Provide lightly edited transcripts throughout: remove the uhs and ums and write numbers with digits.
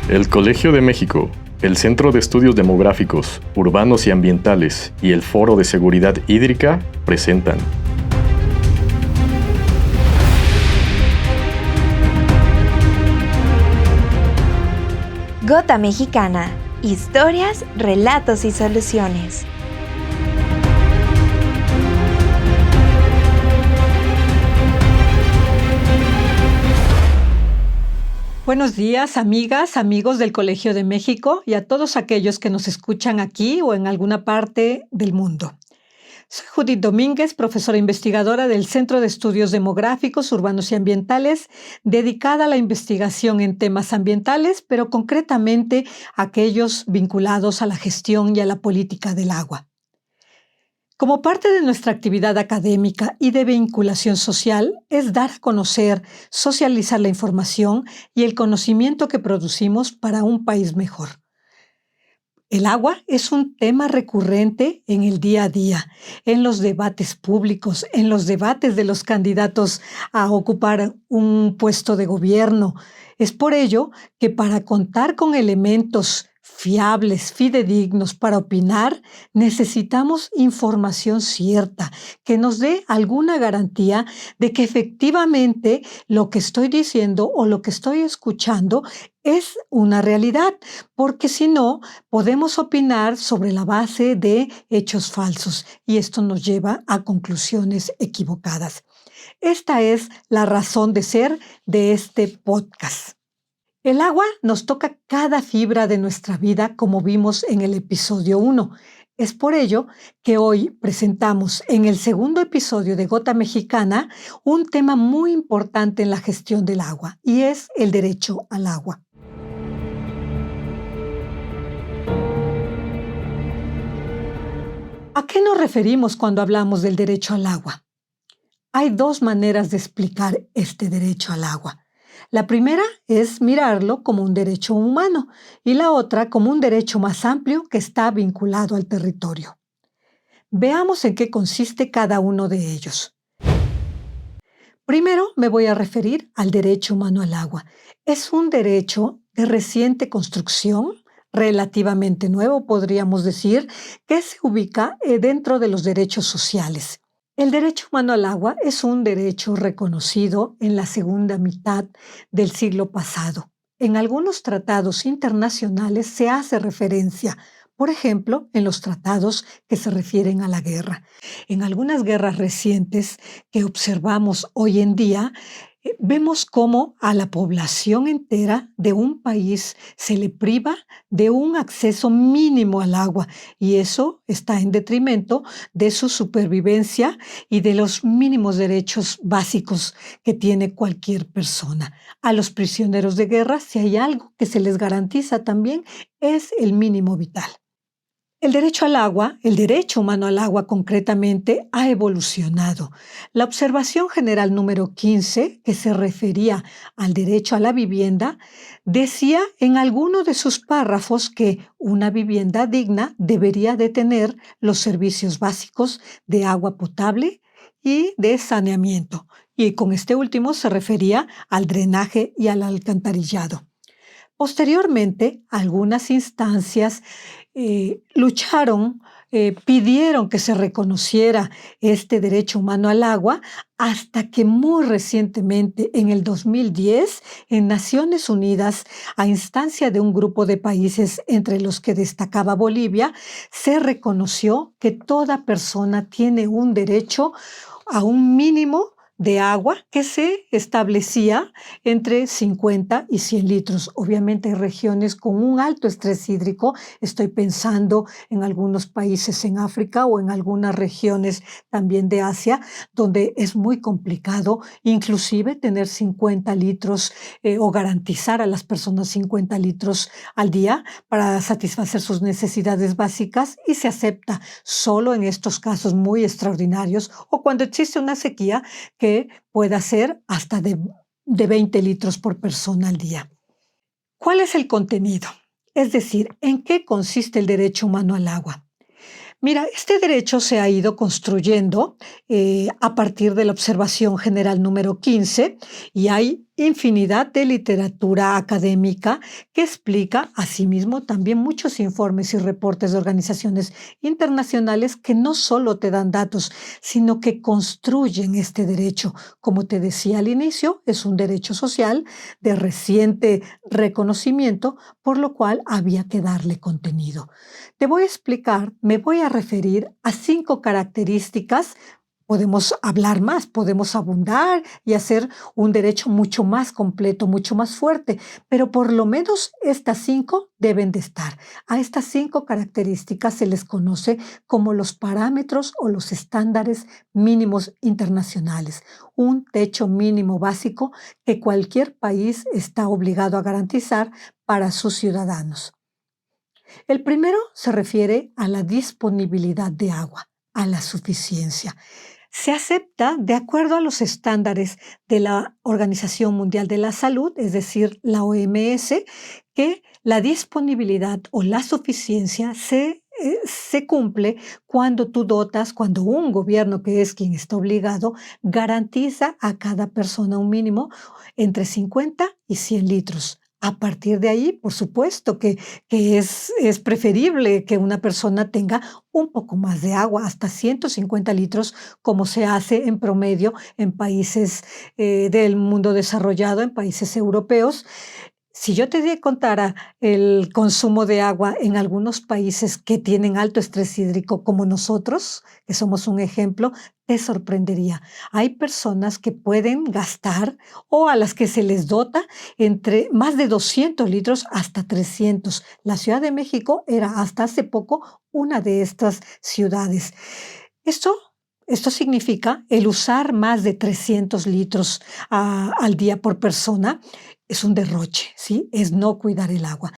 El Colegio de México, el Centro de Estudios Demográficos, Urbanos y Ambientales y el Foro de Seguridad Hídrica presentan Gota Mexicana, historias, relatos y soluciones. Buenos días, amigas, amigos del Colegio de México y a todos aquellos que nos escuchan aquí o en alguna parte del mundo. Soy Judith Domínguez, profesora investigadora del Centro de Estudios Demográficos, Urbanos y Ambientales, dedicada a la investigación en temas ambientales, pero concretamente aquellos vinculados a la gestión y a la política del agua. Como parte de nuestra actividad académica y de vinculación social es dar a conocer, socializar la información y el conocimiento que producimos para un país mejor. El agua es un tema recurrente en el día a día, en los debates públicos, en los debates de los candidatos a ocupar un puesto de gobierno. Es por ello que para contar con elementos fiables, fidedignos para opinar, necesitamos información cierta que nos dé alguna garantía de que efectivamente lo que estoy diciendo o lo que estoy escuchando es una realidad, porque si no, podemos opinar sobre la base de hechos falsos y esto nos lleva a conclusiones equivocadas. Esta es la razón de ser de este podcast. El agua nos toca cada fibra de nuestra vida, como vimos en el episodio 1. Es por ello que hoy presentamos en el segundo episodio de Gota Mexicana un tema muy importante en la gestión del agua y es el derecho al agua. ¿A qué nos referimos cuando hablamos del derecho al agua? Hay dos maneras de explicar este derecho al agua. La primera es mirarlo como un derecho humano y la otra como un derecho más amplio que está vinculado al territorio. Veamos en qué consiste cada uno de ellos. Primero me voy a referir al derecho humano al agua. Es un derecho de reciente construcción, relativamente nuevo, podríamos decir, que se ubica dentro de los derechos sociales. El derecho humano al agua es un derecho reconocido en la segunda mitad del siglo pasado. En algunos tratados internacionales se hace referencia, por ejemplo, en los tratados que se refieren a la guerra. En algunas guerras recientes que observamos hoy en día, vemos cómo a la población entera de un país se le priva de un acceso mínimo al agua y eso está en detrimento de su supervivencia y de los mínimos derechos básicos que tiene cualquier persona. A los prisioneros de guerra, si hay algo que se les garantiza también, es el mínimo vital. El derecho al agua, el derecho humano al agua concretamente, ha evolucionado. La observación general número 15, que se refería al derecho a la vivienda, decía en alguno de sus párrafos que una vivienda digna debería de tener los servicios básicos de agua potable y de saneamiento. Y con este último se refería al drenaje y al alcantarillado. Posteriormente, algunas instancias pidieron que se reconociera este derecho humano al agua hasta que muy recientemente, en el 2010, en Naciones Unidas, a instancia de un grupo de países entre los que destacaba Bolivia, se reconoció que toda persona tiene un derecho a un mínimo de agua que se establecía entre 50 y 100 litros. Obviamente hay regiones con un alto estrés hídrico, estoy pensando en algunos países en África o en algunas regiones también de Asia, donde es muy complicado inclusive tener 50 litros o garantizar a las personas 50 litros al día para satisfacer sus necesidades básicas y se acepta solo en estos casos muy extraordinarios o cuando existe una sequía que pueda ser hasta de 20 litros por persona al día. ¿Cuál es el contenido? Es decir, ¿en qué consiste el derecho humano al agua? Mira, este derecho se ha ido construyendo a partir de la observación general número 15 y hay infinidad de literatura académica que explica asimismo también muchos informes y reportes de organizaciones internacionales que no solo te dan datos, sino que construyen este derecho. Como te decía al inicio, es un derecho social de reciente reconocimiento, por lo cual había que darle contenido. Te voy a explicar, me voy a referir a 5 características. Podemos hablar más, podemos abundar y hacer un derecho mucho más completo, mucho más fuerte, pero por lo menos estas 5 deben de estar. A estas 5 características se les conoce como los parámetros o los estándares mínimos internacionales, un techo mínimo básico que cualquier país está obligado a garantizar para sus ciudadanos. El primero se refiere a la disponibilidad de agua, a la suficiencia. Se acepta de acuerdo a los estándares de la Organización Mundial de la Salud, es decir, la OMS, que la disponibilidad o la suficiencia se cumple cuando tú dotas, cuando un gobierno que es quien está obligado, garantiza a cada persona un mínimo entre 50 y 100 litros. A partir de ahí, por supuesto que es preferible que una persona tenga un poco más de agua, hasta 150 litros, como se hace en promedio en países del mundo desarrollado, en países europeos. Si yo te contara el consumo de agua en algunos países que tienen alto estrés hídrico como nosotros, que somos un ejemplo, te sorprendería. Hay personas que pueden gastar o a las que se les dota entre más de 200 litros hasta 300. La Ciudad de México era hasta hace poco una de estas ciudades. Esto esto significa el usar más de 300 litros al día por persona es un derroche, ¿sí? Es no cuidar el agua.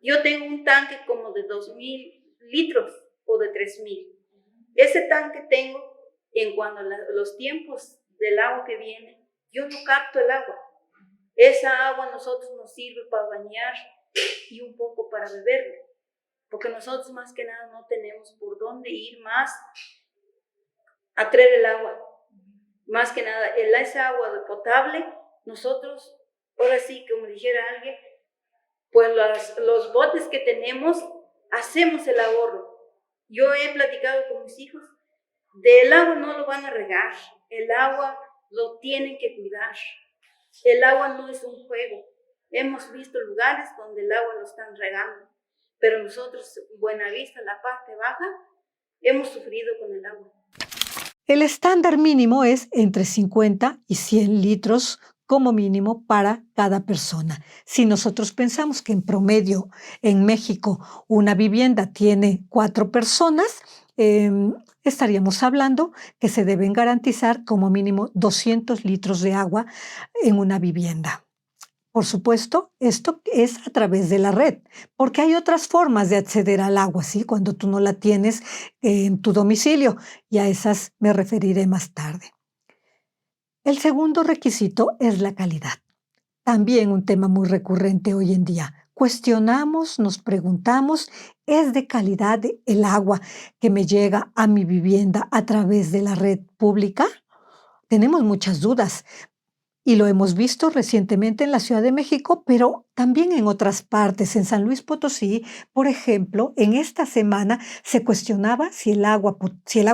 Yo tengo un tanque como de 2.000 litros o de 3.000. Ese tanque tengo en cuando los tiempos del agua que viene, yo no capto el agua. Esa agua a nosotros nos sirve para bañar y un poco para beberla, porque nosotros más que nada no tenemos por dónde ir más a traer el agua. Más que nada, esa agua potable, nosotros, ahora sí, como dijera alguien, pues los botes que tenemos, hacemos el ahorro. Yo he platicado con mis hijos, del agua no lo van a regar, el agua lo tienen que cuidar. El agua no es un juego. Hemos visto lugares donde el agua lo están regando, pero nosotros, Buenavista, la parte baja, hemos sufrido con el agua. El estándar mínimo es entre 50 y 100 litros como mínimo para cada persona. Si nosotros pensamos que en promedio en México una vivienda tiene 4 personas, estaríamos hablando que se deben garantizar como mínimo 200 litros de agua en una vivienda. Por supuesto, esto es a través de la red, porque hay otras formas de acceder al agua, ¿sí? Cuando tú no la tienes en tu domicilio, y a esas me referiré más tarde. El segundo requisito es la calidad. También un tema muy recurrente hoy en día. Cuestionamos, nos preguntamos, ¿es de calidad el agua que me llega a mi vivienda a través de la red pública? Tenemos muchas dudas. Y lo hemos visto recientemente en la Ciudad de México, pero también en otras partes. En San Luis Potosí, por ejemplo, en esta semana se cuestionaba si el agua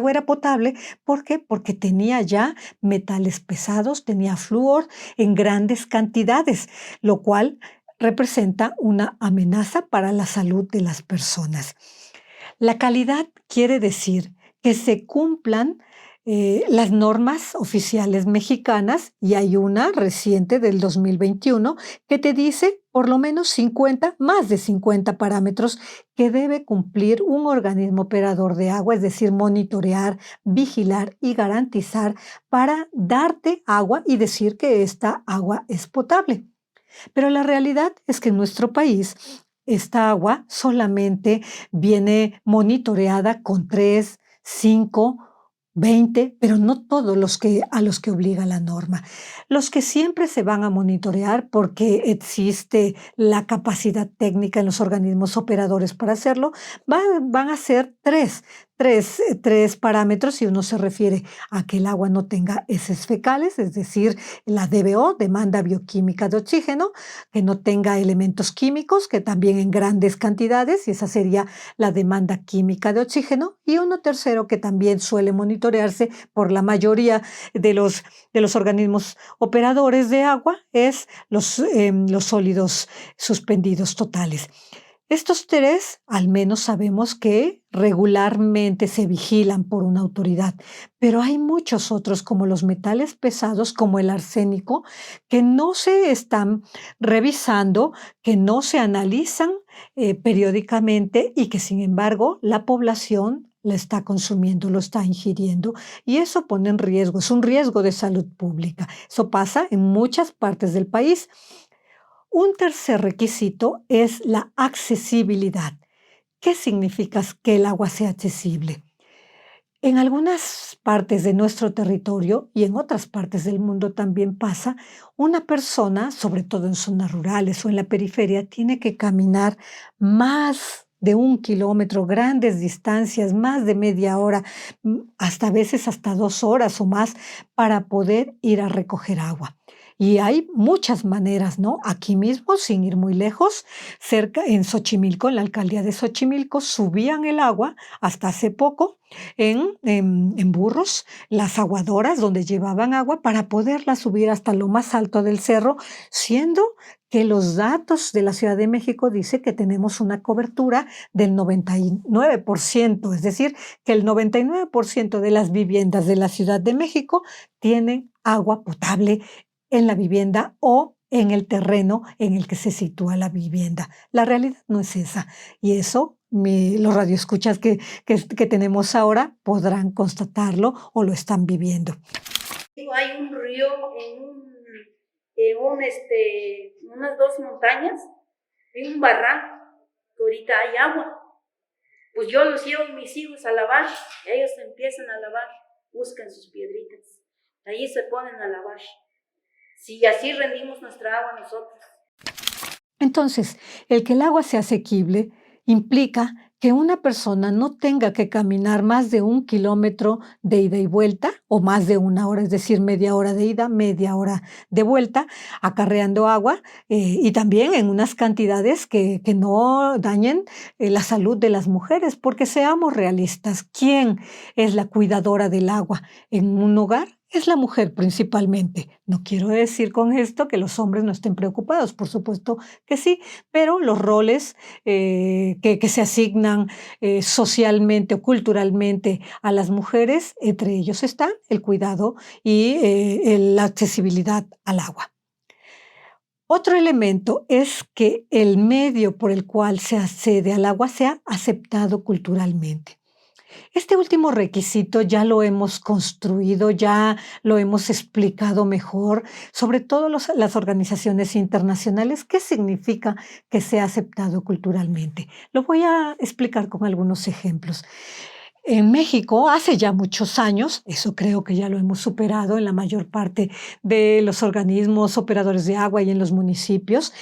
era potable. ¿Por qué? Porque tenía ya metales pesados, tenía flúor en grandes cantidades, lo cual representa una amenaza para la salud de las personas. La calidad quiere decir que se cumplan las normas oficiales mexicanas, y hay una reciente del 2021 que te dice por lo menos 50, más de 50 parámetros que debe cumplir un organismo operador de agua, es decir, monitorear, vigilar y garantizar para darte agua y decir que esta agua es potable. Pero la realidad es que en nuestro país esta agua solamente viene monitoreada con 3, 5, 20, pero no todos a los que obliga la norma. Los que siempre se van a monitorear porque existe la capacidad técnica en los organismos operadores para hacerlo, van a ser 3 tres parámetros y uno se refiere a que el agua no tenga heces fecales, es decir, la DBO, demanda bioquímica de oxígeno, que no tenga elementos químicos, que también en grandes cantidades, y esa sería la demanda química de oxígeno, y uno tercero que también suele monitorearse por la mayoría de los organismos operadores de agua, es los sólidos suspendidos totales. Estos tres, al menos sabemos que regularmente se vigilan por una autoridad, pero hay muchos otros, como los metales pesados, como el arsénico, que no se están revisando, que no se analizan periódicamente y que, sin embargo, la población la está consumiendo, lo está ingiriendo, y eso pone en riesgo, es un riesgo de salud pública. Eso pasa en muchas partes del país. Un tercer requisito es la accesibilidad. ¿Qué significa que el agua sea accesible? En algunas partes de nuestro territorio y en otras partes del mundo también pasa, una persona, sobre todo en zonas rurales o en la periferia, tiene que caminar más de 1 kilómetro, grandes distancias, más de media hora, hasta a veces hasta 2 horas o más, para poder ir a recoger agua. Y hay muchas maneras, ¿no? Aquí mismo, sin ir muy lejos, cerca en Xochimilco, en la alcaldía de Xochimilco, subían el agua hasta hace poco en burros, las aguadoras donde llevaban agua para poderla subir hasta lo más alto del cerro, siendo que los datos de la Ciudad de México dice que tenemos una cobertura del 99%, es decir, que el 99% de las viviendas de la Ciudad de México tienen agua potable en la vivienda o en el terreno en el que se sitúa la vivienda. La realidad no es esa, y eso los radioescuchas que tenemos ahora podrán constatarlo o lo están viviendo. Hay un río en unas 2 montañas, hay un barranco, que ahorita hay agua. Pues yo los llevo a mis hijos a lavar, ellos empiezan a lavar, buscan sus piedritas, ahí se ponen a lavar. Si así rendimos nuestra agua nosotros. Entonces, el que el agua sea asequible implica que una persona no tenga que caminar más de 1 kilómetro de ida y vuelta, o más de 1 hora, es decir, media hora de ida, media hora de vuelta, acarreando agua, y también en unas cantidades que no dañen la salud de las mujeres, porque seamos realistas, ¿quién es la cuidadora del agua en un hogar? Es la mujer principalmente. No quiero decir con esto que los hombres no estén preocupados, por supuesto que sí, pero los roles que se asignan socialmente o culturalmente a las mujeres, entre ellos está el cuidado y la accesibilidad al agua. Otro elemento es que el medio por el cual se accede al agua sea aceptado culturalmente. Este último requisito ya lo hemos construido, ya lo hemos explicado mejor, sobre todo las organizaciones internacionales. ¿Qué significa que sea aceptado culturalmente? Lo voy a explicar con algunos ejemplos. En México, hace ya muchos años, eso creo que ya lo hemos superado en la mayor parte de los organismos operadores de agua y en los municipios,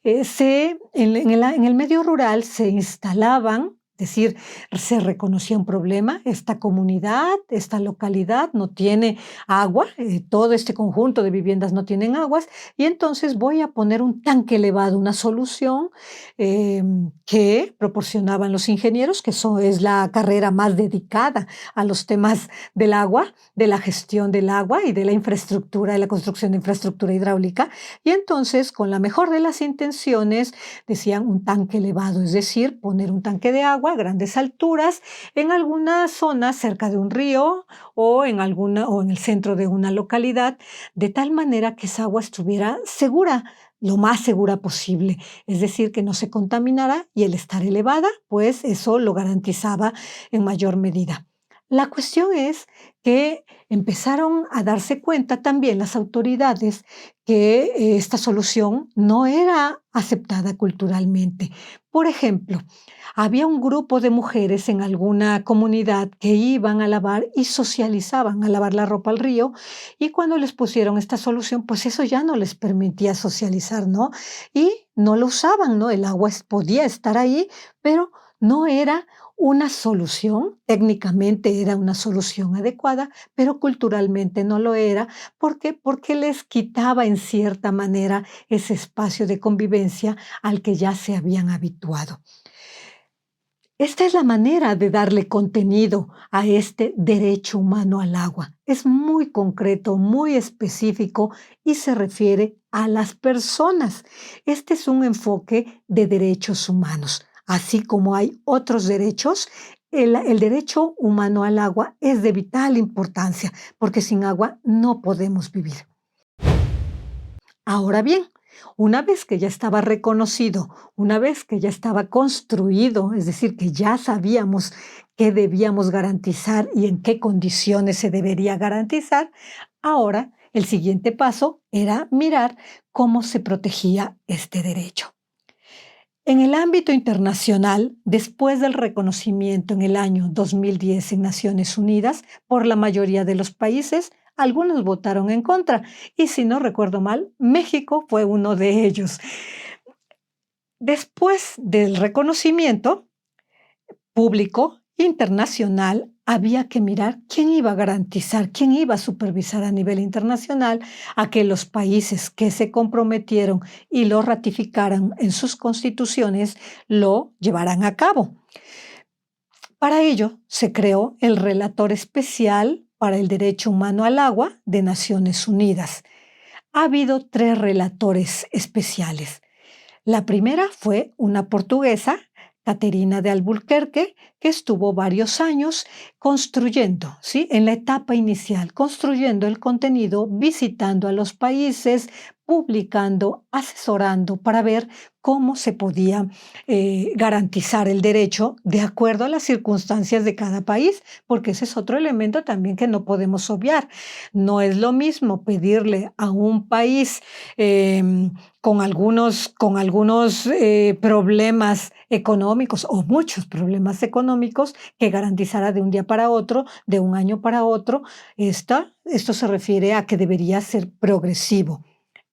en el medio rural se instalaban. Es decir, se reconocía un problema, esta comunidad, esta localidad no tiene agua, todo este conjunto de viviendas no tienen aguas, y entonces voy a poner un tanque elevado, una solución que proporcionaban los ingenieros, que eso es la carrera más dedicada a los temas del agua, de la gestión del agua y de la infraestructura, de la construcción de infraestructura hidráulica, y entonces con la mejor de las intenciones decían un tanque elevado, es decir, poner un tanque de agua a grandes alturas en alguna zona cerca de un río o en el centro de una localidad, de tal manera que esa agua estuviera segura, lo más segura posible, es decir, que no se contaminara, y el estar elevada, pues eso lo garantizaba en mayor medida. La cuestión es que empezaron a darse cuenta también las autoridades que esta solución no era aceptada culturalmente. Por ejemplo, había un grupo de mujeres en alguna comunidad que iban a lavar y socializaban, a lavar la ropa al río, y cuando les pusieron esta solución, pues eso ya no les permitía socializar, ¿no? Y no lo usaban, ¿no? El agua podía estar ahí, pero No era una solución, técnicamente era una solución adecuada, pero culturalmente no lo era. ¿Por qué? Porque les quitaba en cierta manera ese espacio de convivencia al que ya se habían habituado. Esta es la manera de darle contenido a este derecho humano al agua. Es muy concreto, muy específico y se refiere a las personas. Este es un enfoque de derechos humanos. Así como hay otros derechos, el derecho humano al agua es de vital importancia, porque sin agua no podemos vivir. Ahora bien, una vez que ya estaba reconocido, una vez que ya estaba construido, es decir, que ya sabíamos qué debíamos garantizar y en qué condiciones se debería garantizar, ahora el siguiente paso era mirar cómo se protegía este derecho. En el ámbito internacional, después del reconocimiento en el año 2010 en Naciones Unidas por la mayoría de los países, algunos votaron en contra y si no recuerdo mal, México fue uno de ellos. Después del reconocimiento público internacional, había que mirar quién iba a garantizar, quién iba a supervisar a nivel internacional a que los países que se comprometieron y lo ratificaran en sus constituciones lo llevaran a cabo. Para ello se creó el Relator Especial para el Derecho Humano al Agua de Naciones Unidas. Ha habido 3 relatores especiales. La primera fue una portuguesa, Caterina de Albuquerque, que estuvo varios años construyendo, ¿sí? En la etapa inicial, construyendo el contenido, visitando a los países, publicando, asesorando para ver cómo se podía garantizar el derecho de acuerdo a las circunstancias de cada país, porque ese es otro elemento también que no podemos obviar. No es lo mismo pedirle a un país con algunos problemas económicos o muchos problemas económicos que garantizara de un día para otro, de un año para otro. Esto se refiere a que debería ser progresivo.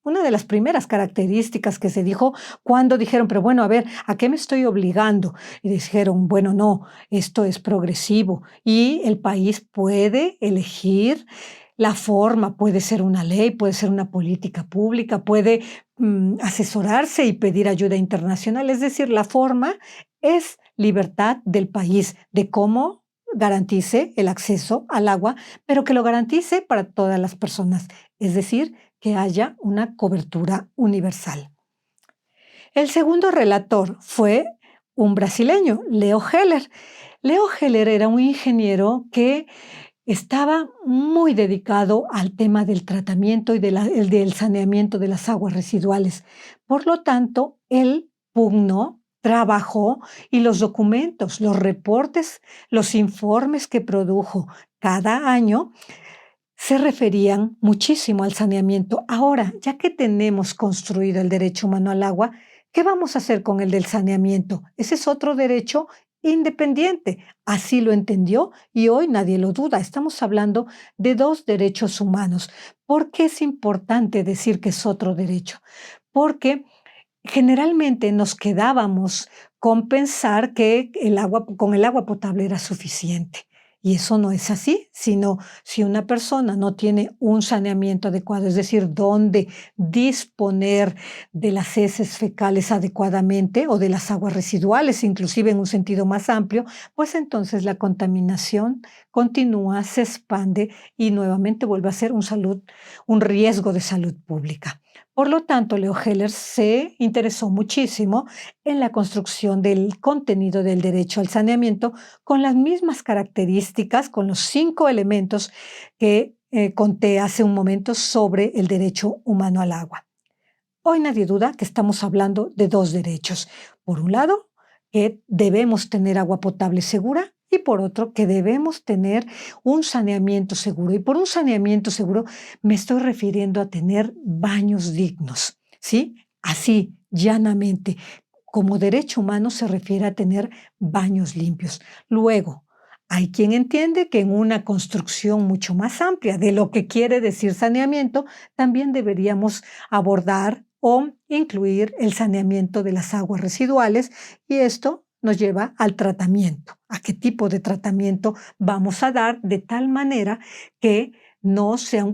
Una de las primeras características que se dijo cuando dijeron, pero bueno, a ver, ¿a qué me estoy obligando? Y dijeron, bueno, no, esto es progresivo y el país puede elegir la forma, puede ser una ley, puede ser una política pública, puede asesorarse y pedir ayuda internacional. Es decir, la forma es libertad del país de cómo garantice el acceso al agua, pero que lo garantice para todas las personas. Es decir, que haya una cobertura universal. El segundo relator fue un brasileño, Leo Heller. Leo Heller era un ingeniero que estaba muy dedicado al tema del tratamiento y del saneamiento de las aguas residuales. Por lo tanto, él pugnó, trabajó y los documentos, los reportes, los informes que produjo cada año se referían muchísimo al saneamiento. Ahora, ya que tenemos construido el derecho humano al agua, ¿qué vamos a hacer con el del saneamiento? Ese es otro derecho independiente. Así lo entendió y hoy nadie lo duda. Estamos hablando de 2 derechos humanos. ¿Por qué es importante decir que es otro derecho? Porque generalmente nos quedábamos con pensar que con el agua potable era suficiente. Y eso no es así, sino si una persona no tiene un saneamiento adecuado, es decir, dónde disponer de las heces fecales adecuadamente o de las aguas residuales, inclusive en un sentido más amplio, pues entonces la contaminación continúa, se expande y nuevamente vuelve a ser un riesgo de salud pública. Por lo tanto, Leo Heller se interesó muchísimo en la construcción del contenido del derecho al saneamiento con las mismas características, con los 5 elementos que conté hace un momento sobre el derecho humano al agua. Hoy nadie duda que estamos hablando de 2 derechos. Por un lado, que debemos tener agua potable segura y por otro, que debemos tener un saneamiento seguro. Y por un saneamiento seguro me estoy refiriendo a tener baños dignos, ¿sí? Así, llanamente. Como derecho humano se refiere a tener baños limpios. Luego, hay quien entiende que en una construcción mucho más amplia de lo que quiere decir saneamiento, también deberíamos abordar o incluir el saneamiento de las aguas residuales y esto nos lleva al tratamiento. ¿A qué tipo de tratamiento vamos a dar de tal manera que no sea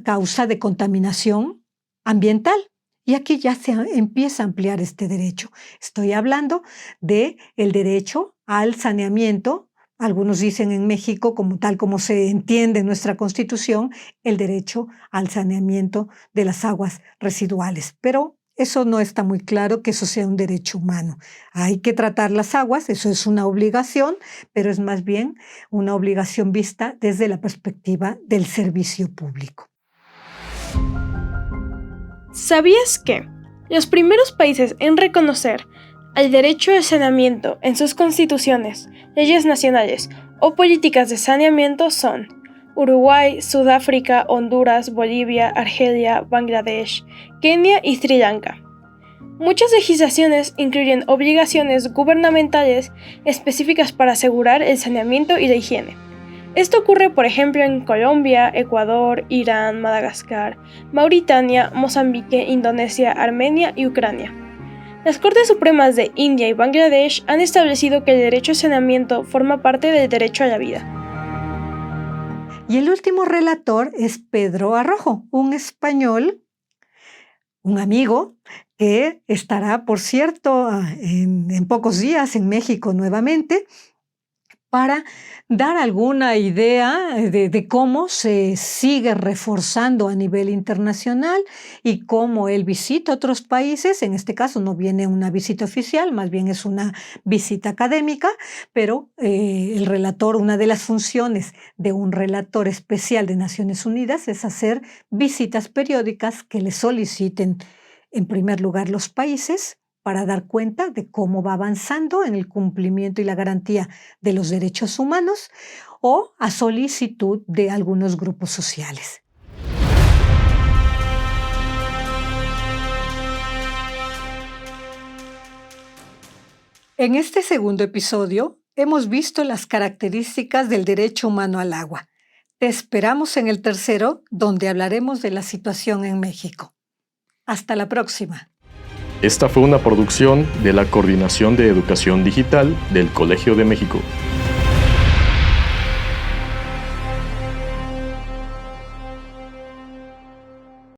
causa de contaminación ambiental? Y aquí ya se empieza a ampliar este derecho. Estoy hablando del derecho al saneamiento. Algunos dicen en México, tal como se entiende en nuestra Constitución, el derecho al saneamiento de las aguas residuales. Pero eso no está muy claro que eso sea un derecho humano. Hay que tratar las aguas, eso es una obligación, pero es más bien una obligación vista desde la perspectiva del servicio público. ¿Sabías que los primeros países en reconocer el derecho al saneamiento en sus constituciones, leyes nacionales o políticas de saneamiento son Uruguay, Sudáfrica, Honduras, Bolivia, Argelia, Bangladesh, Kenia y Sri Lanka? Muchas legislaciones incluyen obligaciones gubernamentales específicas para asegurar el saneamiento y la higiene. Esto ocurre, por ejemplo, en Colombia, Ecuador, Irán, Madagascar, Mauritania, Mozambique, Indonesia, Armenia y Ucrania. Las Cortes Supremas de India y Bangladesh han establecido que el derecho al saneamiento forma parte del derecho a la vida. Y el último relator es Pedro Arrojo, un español, un amigo, que estará, por cierto, en pocos días en México nuevamente, para dar alguna idea de cómo se sigue reforzando a nivel internacional y cómo él visita otros países. En este caso no viene una visita oficial, más bien es una visita académica, pero el relator, una de las funciones de un relator especial de Naciones Unidas es hacer visitas periódicas que le soliciten, en primer lugar, los países, para dar cuenta de cómo va avanzando en el cumplimiento y la garantía de los derechos humanos o a solicitud de algunos grupos sociales. En este segundo episodio hemos visto las características del derecho humano al agua. Te esperamos en el tercero, donde hablaremos de la situación en México. Hasta la próxima. Esta fue una producción de la Coordinación de Educación Digital del Colegio de México.